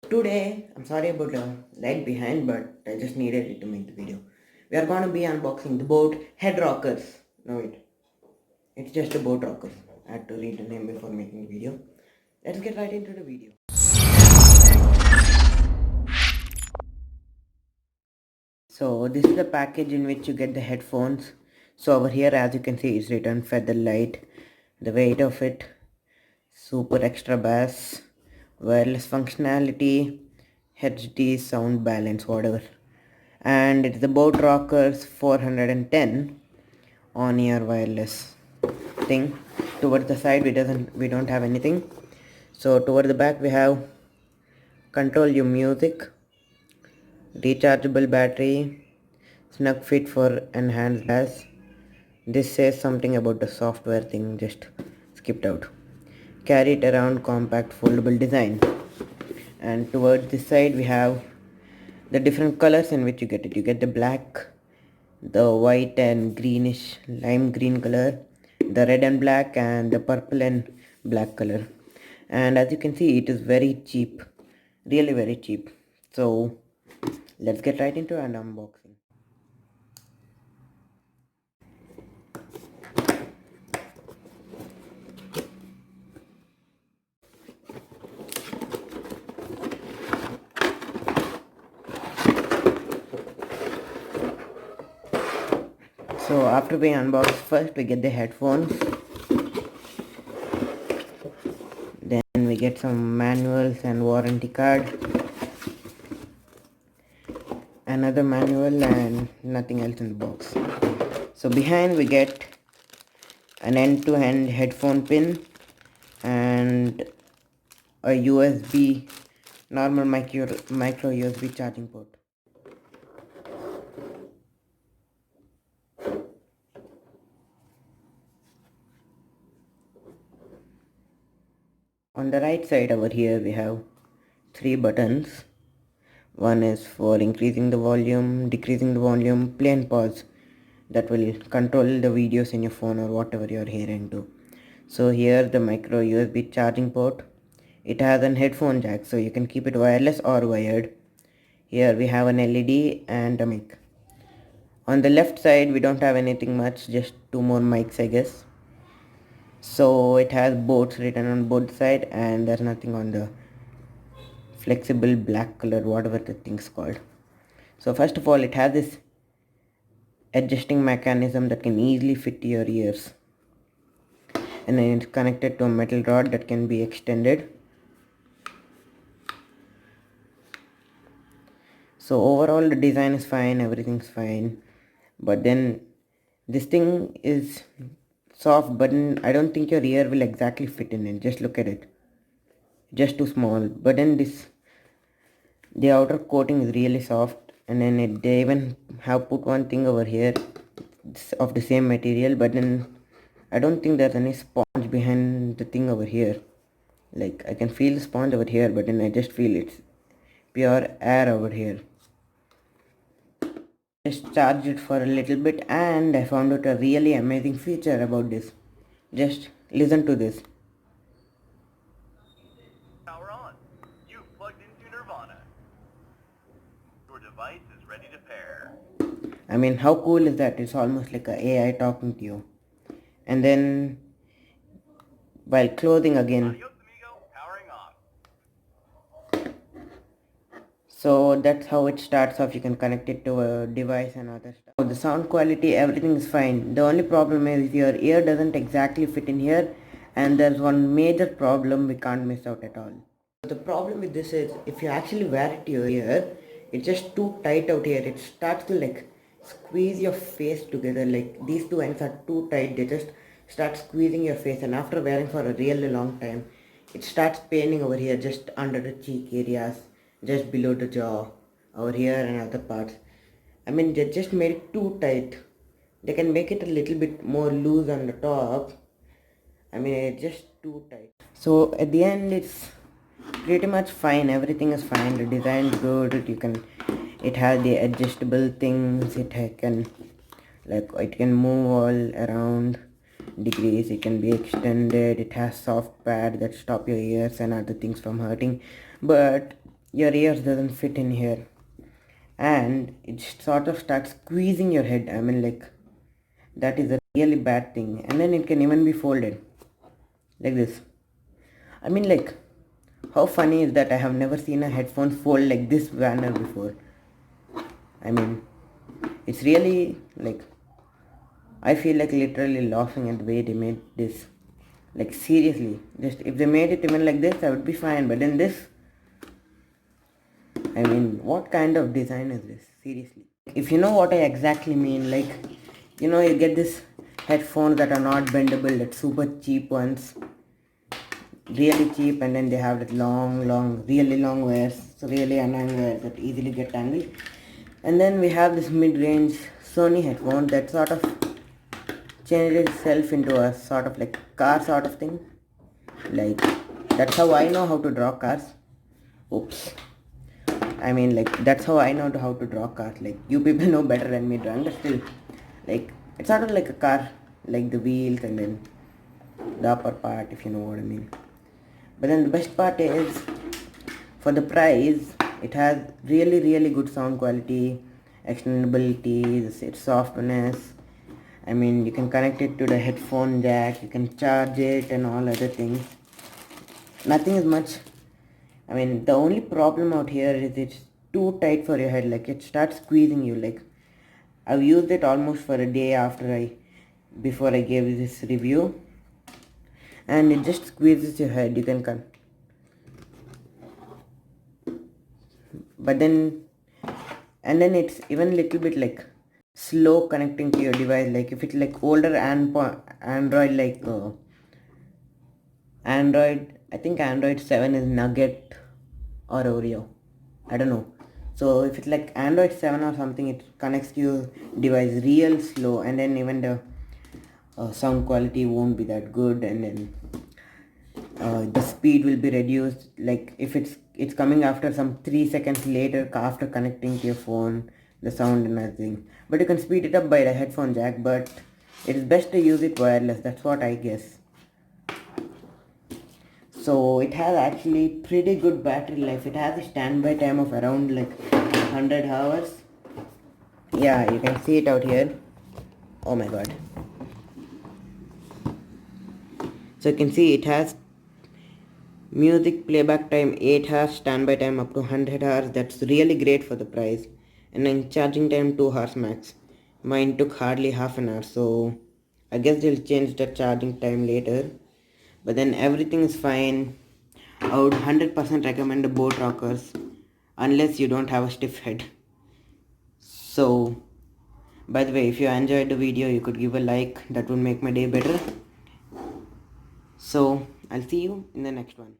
Today, I'm sorry about the lag behind, but I just needed it to make the video. We are going to be unboxing the boat Head Rockers. No, it's just a boat rockers. I had to read the name before making the video. Let's get right into the video. So this is the package in which you get the headphones. So over here, as you can see, it's written Feather Light. The weight of it, super extra bass, wireless functionality, HD sound balance, whatever. And it's the Boat Rockers 410 on-ear wireless thing. Towards the side we don't have anything. So toward the back we have control your music, rechargeable battery, snug fit for enhanced bass. This says something about the software thing, just skipped out. Carry it around, compact foldable design. And towards this side we have the different colors in which you get it. You get the black, the white and greenish lime green color, the red and black, and the purple and black color. And as you can see, it is very cheap, really very cheap. So let's get right into an unboxing. So after we unbox, first we get the headphones, then we get some manuals and warranty card, another manual, and nothing else in the box. So behind we get an end-to-end headphone pin and a USB, normal micro USB charging port. On the right side over here we have three buttons. One is for increasing the volume, decreasing the volume, play and pause. That will control the videos in your phone or whatever you are hearing to. So here the micro USB charging port. It has an headphone jack, so you can keep it wireless or wired. Here we have an LED and a mic. On the left side we don't have anything much, just two more mics I guess. So it has boats written on both side and there's nothing on the flexible black color, whatever the thing's called. So first of all, it has this adjusting mechanism that can easily fit your ears, and then it's connected to a metal rod that can be extended. So overall the design is fine, everything's fine, but then this thing is soft, but then I don't think your ear will exactly fit in it. Just look at it, just too small. But then the outer coating is really soft, and then they even have put one thing over here of the same material, but then I don't think there's any sponge behind the thing over here. Like I can feel the sponge over here, but then I just feel it's pure air over here. Just charged it for a little bit and I found out a really amazing feature about this. Just listen to this. Power on. You've plugged into Nirvana. Your device is ready to pair. I mean, how cool is that? It's almost like a AI talking to you. And then while closing again. Adios, amigo. Powering off. So that's how it starts off. You can connect it to a device and other stuff. So the sound quality, everything is fine. The only problem is your ear doesn't exactly fit in here, and there's one major problem we can't miss out at all. The problem with this is if you actually wear it to your ear, it's just too tight out here. It starts to like squeeze your face together. Like these two ends are too tight. They just start squeezing your face, and after wearing for a really long time, it starts paining over here, just under the cheek areas, just below the jaw, over here and other parts. I mean, they just made it too tight. They can make it a little bit more loose on the top. I mean, it's just too tight. So at the end, it's pretty much fine. Everything is fine. The design is good. It has the adjustable things. It can move all around degrees. It can be extended. It has soft pad that stop your ears and other things from hurting. But your ears doesn't fit in here, and it sort of starts squeezing your head. I mean, like, that is a really bad thing. And then it can even be folded like this. I mean, like, how funny is that? I have never seen a headphone fold like this manner before. I mean, it's really like, I feel like literally laughing at the way they made this. Like, seriously, just if they made it even like this, I would be fine. But then this, I mean, what kind of design is this? Seriously. If you know what I exactly mean, like, you get this headphones that are not bendable, that super cheap ones, really cheap, and then they have that really long wires, so really annoying wires that easily get tangled. And then we have this mid-range Sony headphone that sort of changed itself into a sort of like car sort of thing. Like, that's how I know how to draw cars. Oops. I mean, like, that's how I know how to draw cars. Like, you people know better than me drawing, but still, like, it's sort of like a car, like the wheels and then the upper part, if you know what I mean. But then the best part is, for the price, it has really good sound quality, extendability, its softness. I mean, you can connect it to the headphone jack, you can charge it and all other things. Nothing is much. I mean, the only problem out here is it's too tight for your head. Like, it starts squeezing you. Like, I've used it almost for a day before I gave this review, and it just squeezes your head. You can but then, and then it's even little bit like slow connecting to your device. Like, if it's like older Android, like Android, I think Android 7 is Nugget or Oreo, I don't know. So if it's like Android 7 or something, it connects to your device real slow, and then even the sound quality won't be that good, and then the speed will be reduced. Like, if it's coming after some 3 seconds later after connecting to your phone, the sound and everything. But you can speed it up by the headphone jack, but it is best to use it wireless. That's what I guess. So it has actually pretty good battery life. It has a standby time of around like 100 hours. Yeah, you can see it out here. Oh my god. So you can see it has music playback time 8 hours, standby time up to 100 hours. That's really great for the price. And then charging time 2 hours max. Mine took hardly half an hour, so I guess they'll change the charging time later. But then everything is fine. I would 100% recommend the Boat Rockers unless you don't have a stiff head. So, by the way, if you enjoyed the video, you could give a like. That would make my day better. So, I'll see you in the next one.